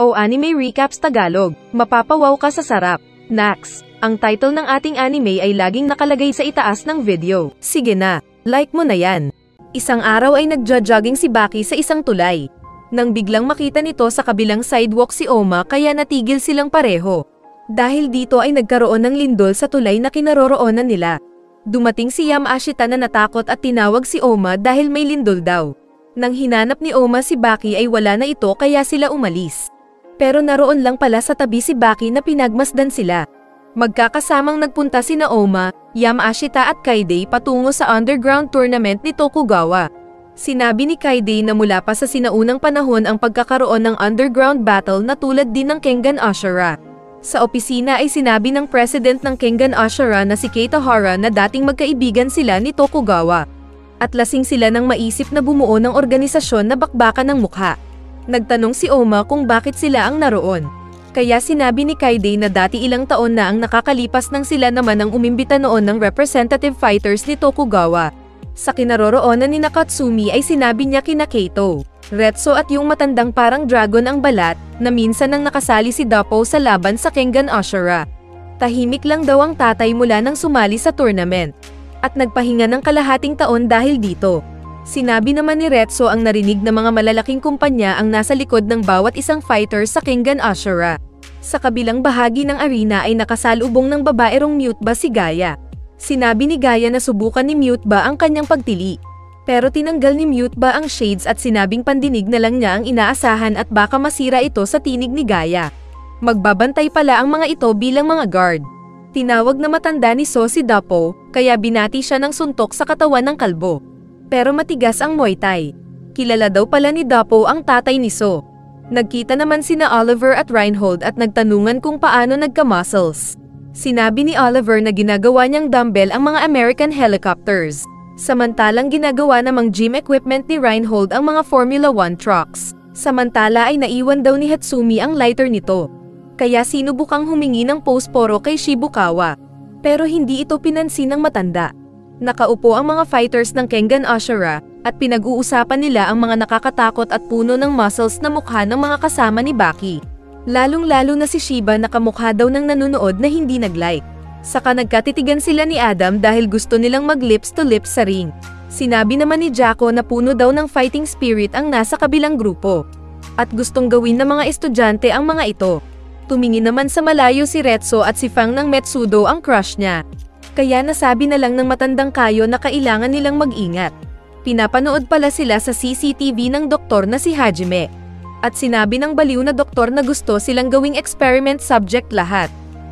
O Anime Recaps Tagalog, mapapawaw ka sa sarap. Nax, ang title ng ating anime ay laging nakalagay sa itaas ng video. Sige na, like mo na yan. Isang araw ay nagja-jogging si Baki sa isang tulay. Nang biglang makita nito sa kabilang sidewalk si Oma kaya natigil silang pareho. Dahil dito ay nagkaroon ng lindol sa tulay na kinaroroonan nila. Dumating si Yamashita na natakot at tinawag si Oma dahil may lindol daw. Nang hinanap ni Oma si Baki ay wala na ito kaya sila umalis. Pero naroon lang pala sa tabi si Baki na pinagmasdan sila. Magkakasamang nagpunta sina Oma, Yamashita at Kaide patungo sa underground tournament ni Tokugawa. Sinabi ni Kaide na mula pa sa sinaunang panahon ang pagkakaroon ng underground battle na tulad din ng Kengan Ashura. Sa opisina ay sinabi ng president ng Kengan Ashura na si Keita Hara na dating magkaibigan sila ni Tokugawa. At lasing sila nang maisip na bumuo ng organisasyon na bakbakan ng mukha. Nagtanong si Oma kung bakit sila ang naroon. Kaya sinabi ni Kaide na dati ilang taon na ang nakakalipas nang sila naman ang umimbita noon ng representative fighters ni Tokugawa. Sa kinaroroonan ni Nakatsumi ay sinabi niya kina Keito, Retso at yung matandang parang dragon ang balat, na minsan nang nakasali si Dapo sa laban sa Kengan Ashura. Tahimik lang daw ang tatay mula nang sumali sa tournament. At nagpahinga ng kalahating taon dahil dito. Sinabi naman ni Retso ang narinig na mga malalaking kumpanya ang nasa likod ng bawat isang fighter sa Kengan Ashura. Sa kabilang bahagi ng arena ay nakasalubong ng babaerong Muteba si Gaia. Sinabi ni Gaia na subukan ni Muteba ang kanyang pagtili. Pero tinanggal ni Muteba ang shades at sinabing pandinig na lang niya ang inaasahan at baka masira ito sa tinig ni Gaia. Magbabantay pala ang mga ito bilang mga guard. Tinawag na matanda ni So si Dapo, kaya binati siya ng suntok sa katawan ng kalbo. Pero matigas ang Muay Thai. Kilala daw pala ni Dapo ang tatay ni So. Nagkita naman sina Oliver at Reinhold at nagtanungan kung paano nagka-muscles. Sinabi ni Oliver na ginagawa niyang dumbbell ang mga American helicopters. Samantalang ginagawa namang gym equipment ni Reinhold ang mga Formula 1 trucks. Samantala ay naiwan daw ni Hatsumi ang lighter nito. Kaya sinubukang humingi ng posporo kay Shibukawa. Pero hindi ito pinansin ng matanda. Nakaupo ang mga fighters ng Kengan Ashura, at pinag-uusapan nila ang mga nakakatakot at puno ng muscles na mukha ng mga kasama ni Baki. Lalong-lalo na si Shiba na kamukha daw ng nanonood na hindi nag-like. Saka nagkatitigan sila ni Adam dahil gusto nilang mag-lips to lips sa ring. Sinabi naman ni Jacko na puno daw ng fighting spirit ang nasa kabilang grupo. At gustong gawin ng mga estudyante ang mga ito. Tumingin naman sa malayo si Retso at si Fang ng Metsudo ang crush niya. Kaya nasabi na lang ng matandang Kayo na kailangan nilang mag-ingat. Pinapanood pala sila sa CCTV ng doktor na si Hajime. At sinabi ng baliw na doktor na gusto silang gawing experiment subject lahat.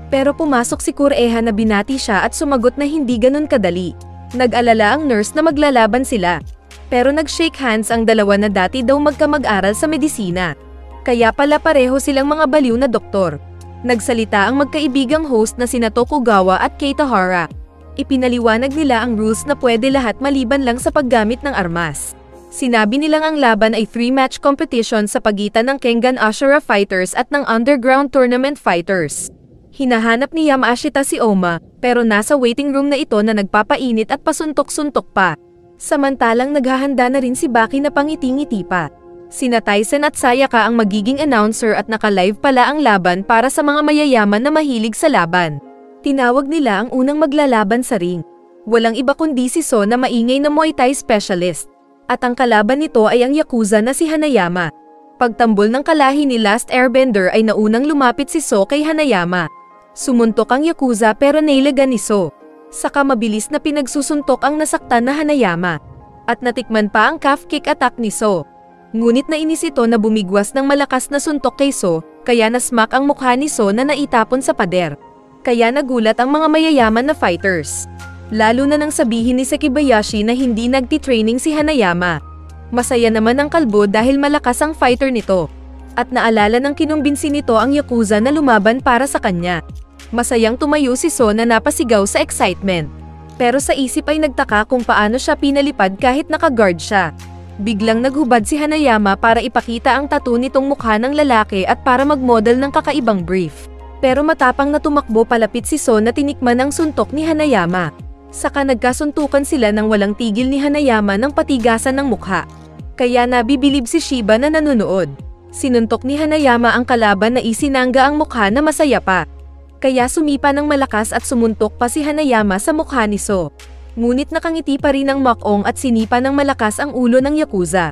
Pero pumasok si Kureha na binati siya at sumagot na hindi ganun kadali. Nag-alala ang nurse na maglalaban sila. Pero nag-shake hands ang dalawa na dati daw magkamag-aral sa medisina. Kaya pala pareho silang mga baliw na doktor. Nagsalita ang magkaibigang host na sina Tokugawa at Keita Hara. Ipinaliwanag nila ang rules na pwede lahat maliban lang sa paggamit ng armas. Sinabi nilang ang laban ay 3-match competition sa pagitan ng Kengan Ashura fighters at ng underground tournament fighters. Hinahanap ni Yamashita si Oma, pero nasa waiting room na ito na nagpapainit at pasuntok-suntok pa. Samantalang naghahanda na rin si Baki na pangiti-ngiti pa. Sina Tyson at Sayaka ang magiging announcer at naka-live pala ang laban para sa mga mayayaman na mahilig sa laban. Tinawag nila ang unang maglalaban sa ring. Walang iba kundi si So na maingay na Muay Thai specialist. At ang kalaban nito ay ang Yakuza na si Hanayama. Pagtambol ng kalahi ni Last Airbender ay naunang lumapit si So kay Hanayama. Sumuntok ang Yakuza pero nailagan ni So. Saka mabilis na pinagsusuntok ang nasaktan na Hanayama. At natikman pa ang calf kick attack ni So. Ngunit nainis ito na bumigwas ng malakas na suntok kay So, kaya nasmack ang mukha ni So na naitapon sa pader. Kaya nagulat ang mga mayayaman na fighters. Lalo na nang sabihin ni Sekibayashi na hindi nagti-training si Hanayama. Masaya naman ang kalbo dahil malakas ang fighter nito. At naalala ng kinumbinsi nito ang Yakuza na lumaban para sa kanya. Masayang tumayo si So na napasigaw sa excitement. Pero sa isip ay nagtaka kung paano siya pinalipad kahit naka-guard siya. Biglang naghubad si Hanayama para ipakita ang tattoo nitong mukha ng lalaki at para mag-model ng kakaibang brief. Pero matapang na tumakbo palapit si So na tinikman ang suntok ni Hanayama. Saka nagkasuntukan sila nang walang tigil ni Hanayama ng patigasan ng mukha. Kaya nabibilib si Shiba na nanonood. Sinuntok ni Hanayama ang kalaban na isinangga ang mukha na masaya pa. Kaya sumipa ng malakas at sumuntok pa si Hanayama sa mukha ni So. Ngunit nakangiti pa rin ang Mokong at sinipa ng malakas ang ulo ng Yakuza.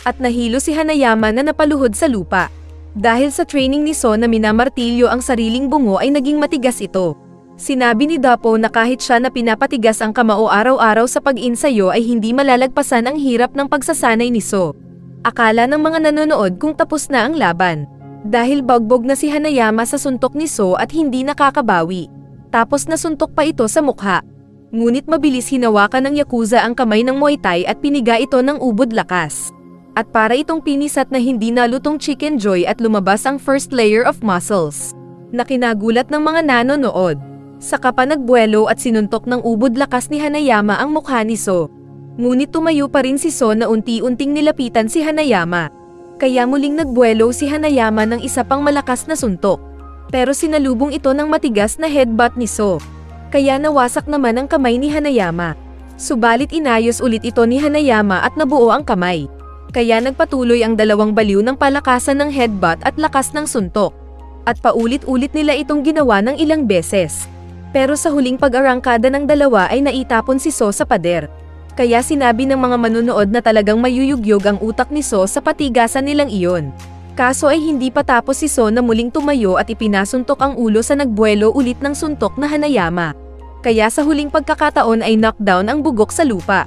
At nahilo si Hanayama na napaluhod sa lupa. Dahil sa training ni So na minamartilyo ang sariling bungo ay naging matigas ito. Sinabi ni Dapo na kahit siya na pinapatigas ang kamao araw-araw sa pag-insayo ay hindi malalagpasan ang hirap ng pagsasanay ni So. Akala ng mga nanonood kung tapos na ang laban. Dahil bagbog na si Hanayama sa suntok ni So at hindi nakakabawi. Tapos nasuntok pa ito sa mukha. Ngunit mabilis hinawakan ng Yakuza ang kamay ng Muay Thai at piniga ito ng ubod lakas. At para itong pinisat na hindi nalutong chicken joy at lumabas ang first layer of muscles. Na kinagulat ng mga nanonood. Saka pa nagbuelo at sinuntok ng ubod lakas ni Hanayama ang mukha ni So. Ngunit tumayo pa rin si So na unti-unting nilapitan si Hanayama. Kaya muling nagbuelo si Hanayama ng isa pang malakas na suntok. Pero sinalubong ito ng matigas na headbutt ni So. Kaya nawasak naman ang kamay ni Hanayama. Subalit inayos ulit ito ni Hanayama at nabuo ang kamay. Kaya nagpatuloy ang dalawang baliw ng palakasan ng headbutt at lakas ng suntok. At paulit-ulit nila itong ginawa ng ilang beses. Pero sa huling pag-arangkada ng dalawa ay naitapon si So sa pader. Kaya sinabi ng mga manunood na talagang mayuyugyog ang utak ni So sa patigasan nilang iyon. Kaso ay hindi pa tapos si So na muling tumayo at ipinasuntok ang ulo sa nagbuelo ulit ng suntok na Hanayama. Kaya sa huling pagkakataon ay knockdown ang bugok sa lupa.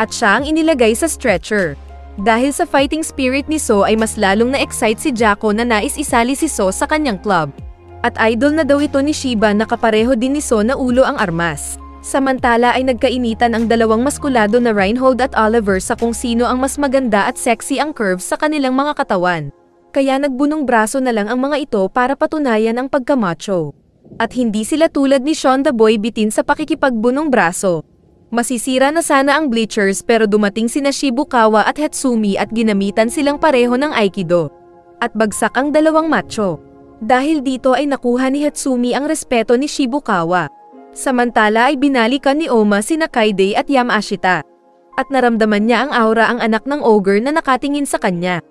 At siya ang inilagay sa stretcher. Dahil sa fighting spirit ni So ay mas lalong na-excite si Jacko na nais isali si So sa kanyang club. At idol na daw ito ni Shiba na kapareho din ni So na ulo ang armas. Samantala ay nagkainitan ang dalawang maskulado na Reinhold at Oliver sa kung sino ang mas maganda at sexy ang curves sa kanilang mga katawan. Kaya nagbunong braso na lang ang mga ito para patunayan ang pagkamacho. At hindi sila tulad ni Sean the Boy Bitin sa pakikipagbunong braso. Masisira na sana ang bleachers pero dumating sina Shibukawa at Hatsumi at ginamitan silang pareho ng Aikido. At bagsak ang dalawang macho. Dahil dito ay nakuha ni Hatsumi ang respeto ni Shibukawa. Samantala ay binalikan ni Oma sina Kaide at Yamashita. At naramdaman niya ang aura ang anak ng ogre na nakatingin sa kanya.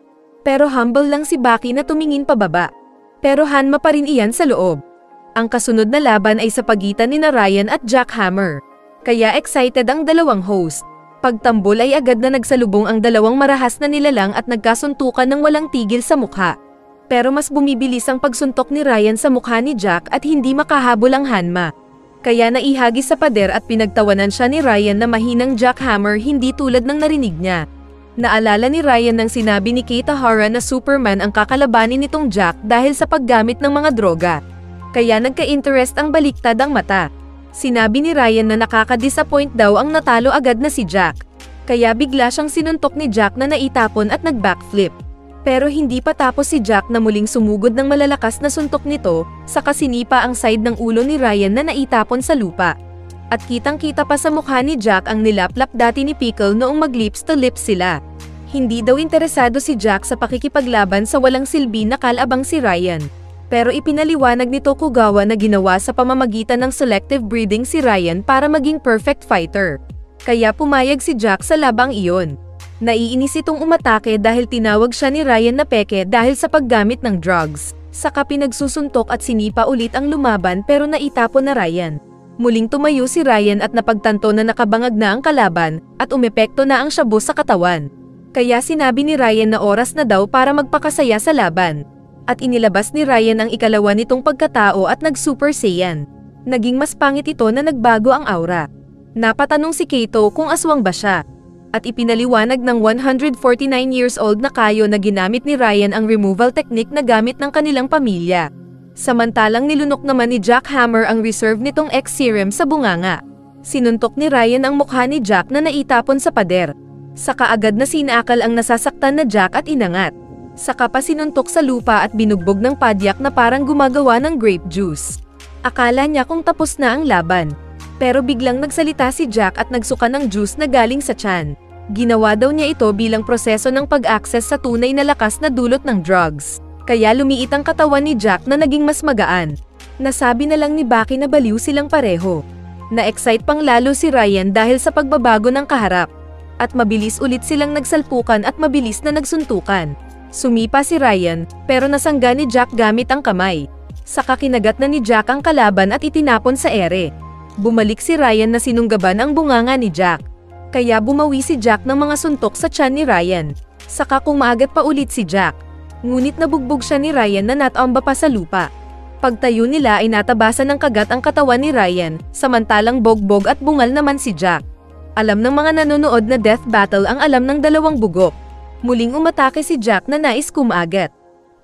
Pero humble lang si Baki na tumingin pababa. Pero Hanma pa rin iyan sa loob. Ang kasunod na laban ay sa pagitan ni Ryan at Jack Hammer. Kaya excited ang dalawang host. Pagtambol ay agad na nagsalubong ang dalawang marahas na nilalang at nagkasuntukan ng walang tigil sa mukha. Pero mas bumibilis ang pagsuntok ni Ryan sa mukha ni Jack at hindi makahabol ang Hanma. Kaya naihagis sa pader at pinagtawanan siya ni Ryan na mahinang jackhammer hindi tulad ng narinig niya. Naalala ni Ryan nang sinabi ni Keita Hara na Superman ang kakalabanin nitong Jack dahil sa paggamit ng mga droga. Kaya nagka-interest ang baliktad ang mata. Sinabi ni Ryan na nakaka-disappoint daw ang natalo agad na si Jack. Kaya bigla siyang sinuntok ni Jack na naitapon at nag-backflip. Pero hindi pa tapos si Jack na muling sumugod ng malalakas na suntok nito, saka sinipa ang side ng ulo ni Ryan na naitapon sa lupa. At kitang-kita pa sa mukha ni Jack ang nilaplap dati ni Pickle noong mag-lips to lips sila. Hindi daw interesado si Jack sa pakikipaglaban sa walang silbi na kalabang si Ryan. Pero ipinaliwanag ni Tokugawa na ginawa sa pamamagitan ng selective breeding si Ryan para maging perfect fighter. Kaya pumayag si Jack sa labang iyon. Naiinis itong umatake dahil tinawag siya ni Ryan na peke dahil sa paggamit ng drugs. Saka pinagsusuntok at sinipa ulit ang lumaban pero naitapon na Ryan. Muling tumayo si Ryan at napagtanto na nakabangag na ang kalaban at umepekto na ang shabu sa katawan. Kaya sinabi ni Ryan na oras na daw para magpakasaya sa laban. At inilabas ni Ryan ang ikalawa nitong pagkatao at nag-Super Saiyan. Naging mas pangit ito na nagbago ang aura. Napatanong si Kaito kung aswang ba siya. At ipinaliwanag ng 149 years old na Kayo na ginamit ni Ryan ang removal technique na gamit ng kanilang pamilya. Samantalang nilunok naman ni Jack Hammer ang reserve nitong X-Serum sa bunganga. Sinuntok ni Ryan ang mukha ni Jack na naitapon sa pader. Saka agad na sinakal ang nasasaktan na Jack at inangat. Saka pa sinuntok sa lupa at binugbog ng padyak na parang gumagawa ng grape juice. Akala niya kung tapos na ang laban. Pero biglang nagsalita si Jack at nagsuka ng juice na galing sa tiyan. Ginawa daw niya ito bilang proseso ng pag-access sa tunay na lakas na dulot ng drugs. Kaya lumiit ang katawan ni Jack na naging mas magaan. Nasabi na lang ni Baki na baliw silang pareho. Na-excite pang lalo si Ryan dahil sa pagbabago ng kaharap. At mabilis ulit silang nagsalpukan at mabilis na nagsuntukan. Sumipa si Ryan, pero nasangga ni Jack gamit ang kamay. Saka kinagat na ni Jack ang kalaban at itinapon sa ere. Bumalik si Ryan na sinunggaban ang bunganga ni Jack. Kaya bumawi si Jack ng mga suntok sa tiyan ni Ryan. Saka kumagat pa ulit si Jack. Ngunit nabugbog siya ni Ryan na natomba pa sa lupa. Pagtayo nila ay natabasan ng kagat ang katawan ni Ryan, samantalang bogbog at bungal naman si Jack. Alam ng mga nanonood na death battle ang alam ng dalawang bugok. Muling umatake si Jack na nais kumagat.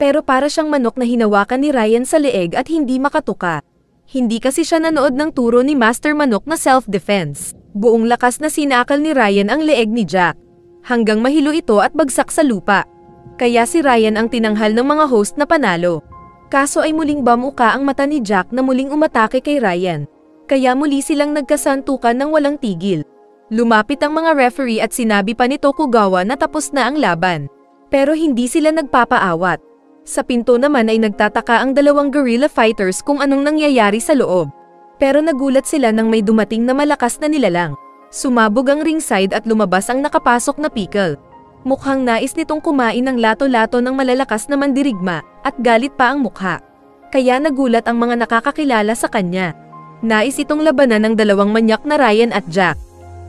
Pero para siyang manok na hinawakan ni Ryan sa leeg at hindi makatuka. Hindi kasi siya nanood ng turo ni Master Manok na self-defense. Buong lakas na sinakal ni Ryan ang leeg ni Jack. Hanggang mahilo ito at bagsak sa lupa. Kaya si Ryan ang tinanghal ng mga host na panalo. Kaso ay muling bamuka ang mata ni Jack na muling umatake kay Ryan. Kaya muli silang nagkasantukan ng walang tigil. Lumapit ang mga referee at sinabi pa ni Tokugawa na tapos na ang laban. Pero hindi sila nagpapaawat. Sa pinto naman ay nagtataka ang dalawang guerrilla fighters kung anong nangyayari sa loob. Pero nagulat sila nang may dumating na malakas na nilalang. Sumabog ang ringside at lumabas ang nakapasok na Pickle. Mukhang nais nitong kumain ng lato-lato ng malalakas na mandirigma, at galit pa ang mukha. Kaya nagulat ang mga nakakakilala sa kanya. Nais itong labanan ng dalawang manyak na Ryan at Jack.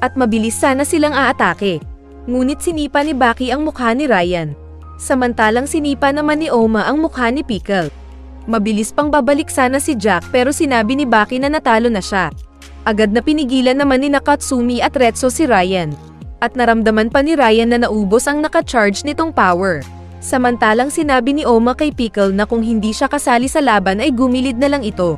At mabilis sana silang aatake. Ngunit sinipa ni Baki ang mukha ni Ryan. Samantalang sinipa naman ni Oma ang mukha ni Pickle. Mabilis pang babalik sana si Jack pero sinabi ni Baki na natalo na siya. Agad na pinigilan naman ni Nakatsumi at Retso si Ryan. At naramdaman pa ni Ryan na naubos ang naka-charge nitong power. Samantalang sinabi ni Oma kay Pickle na kung hindi siya kasali sa laban ay gumilid na lang ito.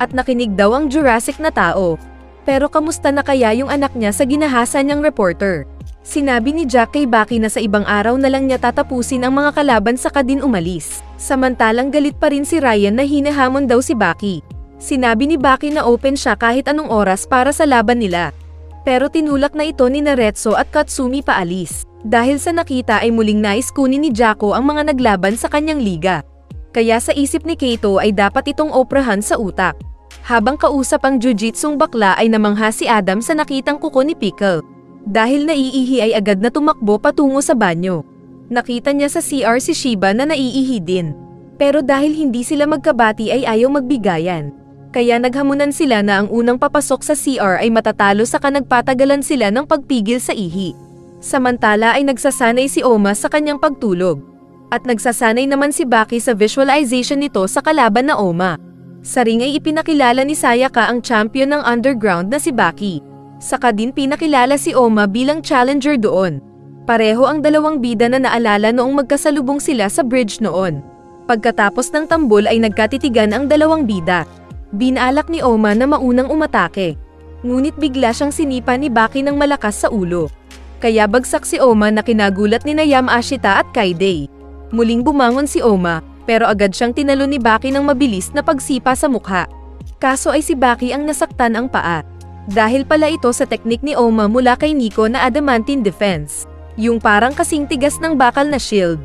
At nakinig daw ang Jurassic na tao. Pero kamusta na kaya yung anak niya sa ginahasa niyang reporter? Sinabi ni Jack kay Baki na sa ibang araw na lang niya tatapusin ang mga kalaban saka din umalis. Samantalang galit pa rin si Ryan na hinahamon daw si Baki. Sinabi ni Baki na open siya kahit anong oras para sa laban nila. Pero tinulak na ito ni Naretso at Katsumi paalis. Dahil sa nakita ay muling nais kunin ni Jacko ang mga naglaban sa kanyang liga. Kaya sa isip ni Kaito ay dapat itong oprahan sa utak. Habang kausap ang jujitsung bakla ay namangha si Adam sa nakitang kuko ni Pickle. Dahil naiihi ay agad na tumakbo patungo sa banyo. Nakita niya sa CR si Shiba na naiihi din. Pero dahil hindi sila magkabati ay ayaw magbigayan. Kaya naghamunan sila na ang unang papasok sa CR ay matatalo saka nagpatagalan sila ng pagpigil sa ihi. Samantala ay nagsasanay si Oma sa kanyang pagtulog. At nagsasanay naman si Baki sa visualization nito sa kalaban na Oma. Sa ring ay ipinakilala ni Sayaka ang champion ng underground na si Baki. Saka din pinakilala si Oma bilang challenger doon. Pareho ang dalawang bida na naalala noong magkasalubong sila sa bridge noon. Pagkatapos ng tambol ay nagkatitigan ang dalawang bida. Binalak ni Oma na maunang umatake. Ngunit bigla siyang sinipa ni Baki ng malakas sa ulo. Kaya bagsak si Oma na kinagulat ni Yamashita at Kaide. Muling bumangon si Oma, pero agad siyang tinalo ni Baki ng mabilis na pagsipa sa mukha. Kaso ay si Baki ang nasaktan ang paa. Dahil pala ito sa teknik ni Oma mula kay Nico na adamantine defense. Yung parang kasing tigas ng bakal na shield.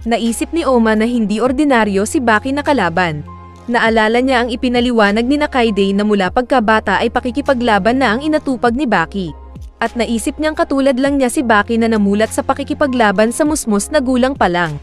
Naisip ni Oma na hindi ordinaryo si Baki na kalaban. Naalala niya ang ipinaliwanag ni Kaide na mula pagkabata ay pakikipaglaban na ang inatupag ni Baki. At naisip niyang katulad lang niya si Baki na namulat sa pakikipaglaban sa musmos na gulang pa lang.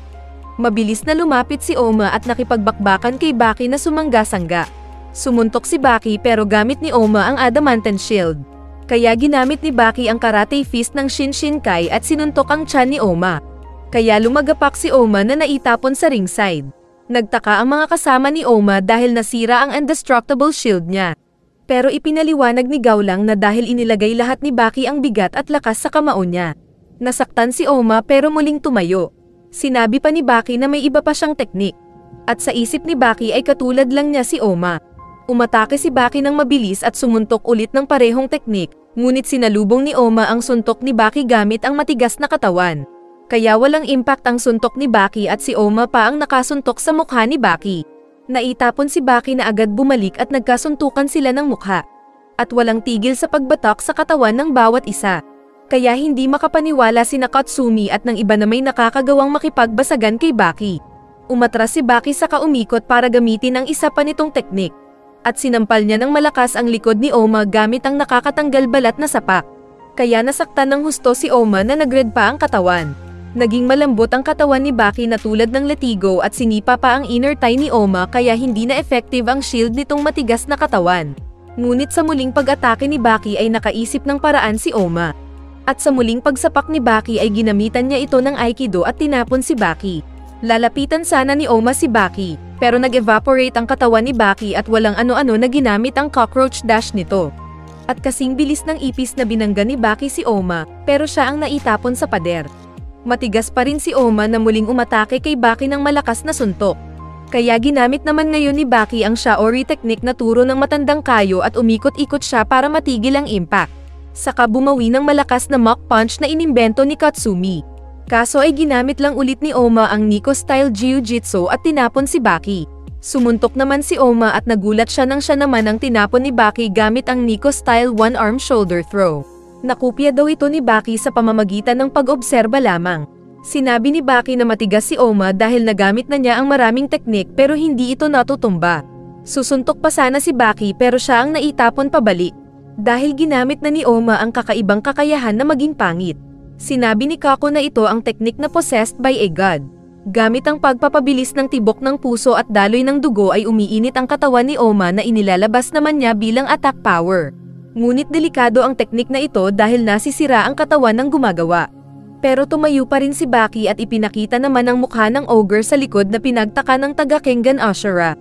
Mabilis na lumapit si Oma at nakipagbakbakan kay Baki na sumangga-sangga. Sumuntok si Baki pero gamit ni Oma ang adamantine shield. Kaya ginamit ni Baki ang karate fist ng Shinshinkai at sinuntok ang tiyan ni Oma. Kaya lumagapak si Oma na naitapon sa ringside. Nagtaka ang mga kasama ni Oma dahil nasira ang indestructible shield niya. Pero ipinaliwanag ni Gaulang na dahil inilagay lahat ni Baki ang bigat at lakas sa kamao niya. Nasaktan si Oma pero muling tumayo. Sinabi pa ni Baki na may iba pa siyang teknik. At sa isip ni Baki ay katulad lang niya si Oma. Umatake si Baki ng mabilis at sumuntok ulit ng parehong teknik, ngunit sinalubong ni Oma ang suntok ni Baki gamit ang matigas na katawan. Kaya walang impact ang suntok ni Baki at si Oma pa ang nakasuntok sa mukha ni Baki. Naitapon si Baki na agad bumalik at nagkasuntukan sila ng mukha. At walang tigil sa pagbatak sa katawan ng bawat isa. Kaya hindi makapaniwala si Nakatsumi at ng iba na may nakakagawang makipagbasagan kay Baki. Umatras si Baki saka umikot para gamitin ang isa pa nitong teknik. At sinampal niya ng malakas ang likod ni Oma gamit ang nakakatanggal balat na sapak. Kaya nasaktan ng husto si Oma na nag-red pa ang katawan. Naging malambot ang katawan ni Baki na tulad ng latigo at sinipa pa ang inner thigh ni Oma kaya hindi na effective ang shield nitong matigas na katawan. Ngunit sa muling pag-atake ni Baki ay nakaisip ng paraan si Oma. At sa muling pagsapak ni Baki ay ginamitan niya ito ng Aikido at tinapon si Baki. Lalapitan sana ni Oma si Baki, pero nag-evaporate ang katawan ni Baki at walang ano-ano na ginamit ang cockroach dash nito. At kasing bilis ng ipis na binangga ni Baki si Oma, pero siya ang naitapon sa pader. Matigas pa rin si Oma na muling umatake kay Baki ng malakas na suntok. Kaya ginamit naman ngayon ni Baki ang Shaori technique na turo ng matandang kayo at umikot-ikot siya para matigil ang impact. Saka bumawi ng malakas na mock punch na inimbento ni Katsumi. Kaso ay ginamit lang ulit ni Oma ang Nico-style Jiu-Jitsu at tinapon si Baki. Sumuntok naman si Oma at nagulat siya nang siya naman ang tinapon ni Baki gamit ang Nico-style one-arm shoulder throw. Nakopya daw ito ni Baki sa pamamagitan ng pag-obserba lamang. Sinabi ni Baki na matigas si Oma dahil nagamit na niya ang maraming teknik pero hindi ito natutumba. Susuntok pa sana si Baki pero siya ang naitapon pabalik. Dahil ginamit na ni Oma ang kakaibang kakayahan na maging pangit. Sinabi ni Kako na ito ang teknik na possessed by a god. Gamit ang pagpapabilis ng tibok ng puso at daloy ng dugo ay umiinit ang katawan ni Oma na inilalabas naman niya bilang attack power. Ngunit delikado ang teknik na ito dahil nasisira ang katawan ng gumagawa. Pero tumayo pa rin si Baki at ipinakita naman ang mukha ng ogre sa likod na pinagtaka ng taga Kengan Ashura.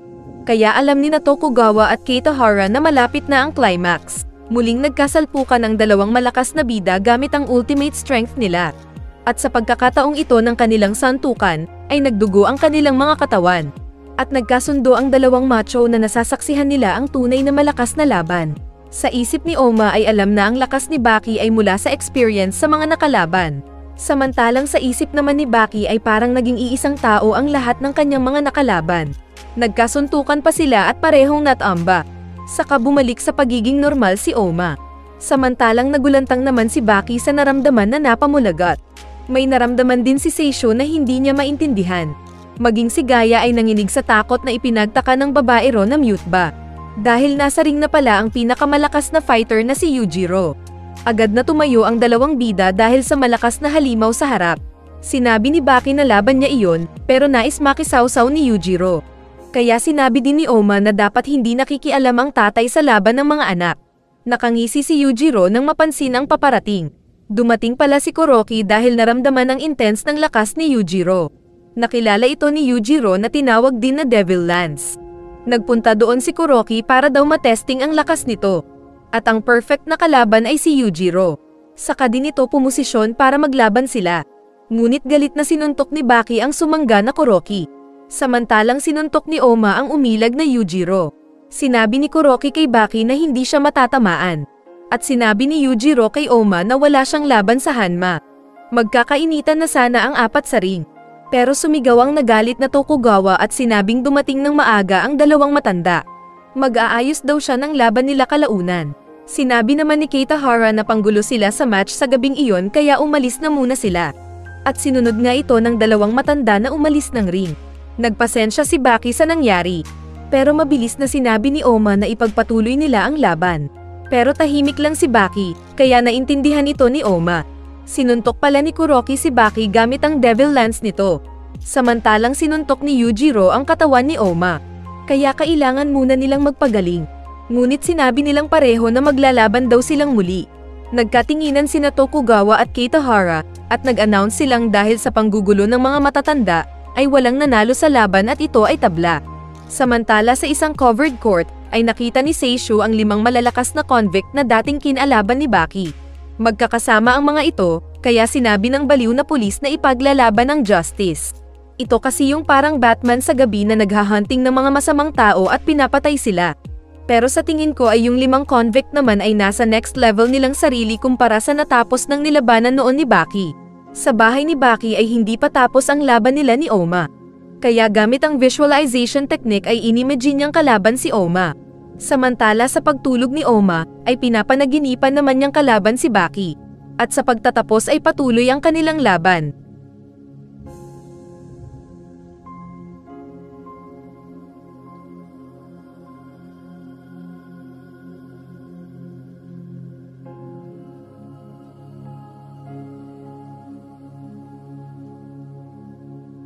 Kaya alam ni Tokugawa at Keitahara na malapit na ang climax. Muling nagkasalpukan ang dalawang malakas na bida gamit ang ultimate strength nila. At sa pagkakataong ito ng kanilang santukan, ay nagdugo ang kanilang mga katawan. At nagkasundo ang dalawang macho na nasasaksihan nila ang tunay na malakas na laban. Sa isip ni Oma ay alam na ang lakas ni Baki ay mula sa experience sa mga nakalaban. Samantalang sa isip naman ni Baki ay parang naging iisang tao ang lahat ng kanyang mga nakalaban. Nagkasuntukan pa sila at parehong natamba. Saka bumalik sa pagiging normal si Oma. Samantalang nagulantang naman si Baki sa naramdaman na napamulagat. May naramdaman din si Seisho na hindi niya maintindihan. Maging si Gaya ay nanginig sa takot na ipinagtaka ng babae ro na mute ba. Dahil nasa ring na pala ang pinakamalakas na fighter na si Yujiro. Agad na tumayo ang dalawang bida dahil sa malakas na halimaw sa harap. Sinabi ni Baki na laban niya iyon, pero nais makisawsaw ni Yujiro. Kaya sinabi din ni Oma na dapat hindi nakikialam ang tatay sa laban ng mga anak. Nakangisi si Yujiro nang mapansin ang paparating. Dumating pala si Kuroki dahil naramdaman ang intense ng lakas ni Yujiro. Nakilala ito ni Yujiro na tinawag din na Devil Lance. Nagpunta doon si Kuroki para daw matesting ang lakas nito. At ang perfect na kalaban ay si Yujiro. Saka din ito pumosisyon para maglaban sila. Ngunit galit na sinuntok ni Baki ang sumangga na Kuroki. Samantalang sinuntok ni Oma ang umilag na Yujiro. Sinabi ni Kuroki kay Baki na hindi siya matatamaan. At sinabi ni Yujiro kay Oma na wala siyang laban sa Hanma. Magkakainitan na sana ang apat sa ring. Pero sumigaw ang nagalit na Tokugawa at sinabing dumating ng maaga ang dalawang matanda. Mag-aayos daw siya ng laban nila kalaunan. Sinabi naman ni Keitahara na panggulo sila sa match sa gabing iyon kaya umalis na muna sila. At sinunod nga ito ng dalawang matanda na umalis ng ring. Nagpasensya si Baki sa nangyari. Pero mabilis na sinabi ni Oma na ipagpatuloy nila ang laban. Pero tahimik lang si Baki, kaya naintindihan ito ni Oma. Sinuntok pala ni Kuroki si Baki gamit ang Devil Lance nito. Samantalang sinuntok ni Yujiro ang katawan ni Oma. Kaya kailangan muna nilang magpagaling. Ngunit sinabi nilang pareho na maglalaban daw silang muli. Nagkatinginan sina Tokugawa at Keitahara at nag-announce silang dahil sa panggugulo ng mga matatanda ay walang nanalo sa laban at ito ay tabla. Samantala sa isang covered court ay nakita ni Seisho ang 5 malalakas na convict na dating kinalaban ni Baki. Magkakasama ang mga ito, kaya sinabi ng baliw na pulis na ipaglalaban ang justice. Ito kasi yung parang Batman sa gabi na naghahunting ng mga masamang tao at pinapatay sila. Pero sa tingin ko ay yung 5 convict naman ay nasa next level nilang sarili kumpara sa natapos ng nilabanan noon ni Baki. Sa bahay ni Baki ay hindi pa tapos ang laban nila ni Oma. Kaya gamit ang visualization technique ay inimagine niyang kalaban si Oma. Samantala sa pagtulog ni Oma, ay pinapanaginipan naman niyang kalaban si Baki. At sa pagtatapos ay patuloy ang kanilang laban.